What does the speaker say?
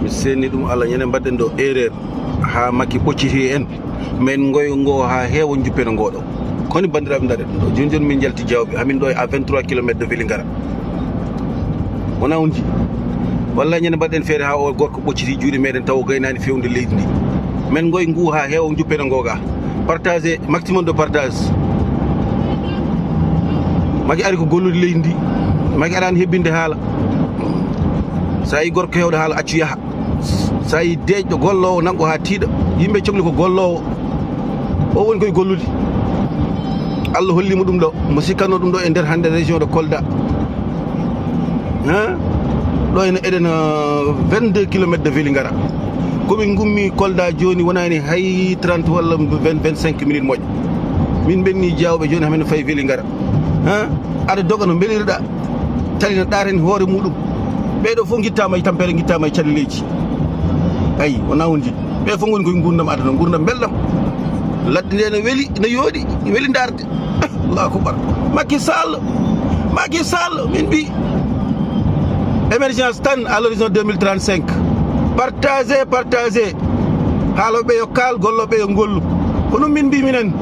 mi senni ɗum Allah ñande mbaɗɗen ɗo erreur ha makki ɓocciti en men goygo ngo ha heewa juppeno ngoɗo koni bandiraɓe daare ɗum ɗo joni min jalti Diawɓe hamin ɗo à 23 km de Vélingara wona on ji walla ñande mbaɗɗen feere ha o gorko ɓocciti juuɗe meɗen taw gaynani fewde leydi ndi men goy ngu ha heewa juppeno ngoga partage maximum de partage maki ari ko gollude leydi ndi maki arani hebbinde haala sa yi gorko hewɗo haala accu yaaha sa yi deeƴɗo gollowo nango ha tiiɗa yimɓe cohli ko gollowo o woni koye gollude Allah hollimo ɗum ɗo mo sikkanno ɗum ɗo e nder hande région de Kolda ɗo ene eɗen 22 km de Vélingara komin gummi Kolda joni wonani hay 30 walla 25 minutes moƴƴo min benni Diawɓe joni hamin fayi Vélingara aɗa doga no beelireɗa talina ɗaten hoore muɗum ɓeɗo fof guittama e tampere guittama e calleji ayi wona wonji ɓe fof goni koye gurdam aduna gurdam belɗam ladde nde ne weeli ne yooɗi weeli darde Allahu akbar Macky Sall min mbi émergence tan à l'horizon 2035 partagé haaloɓe yo kaal golloɓe yo gollu ko ɗum min mbi minen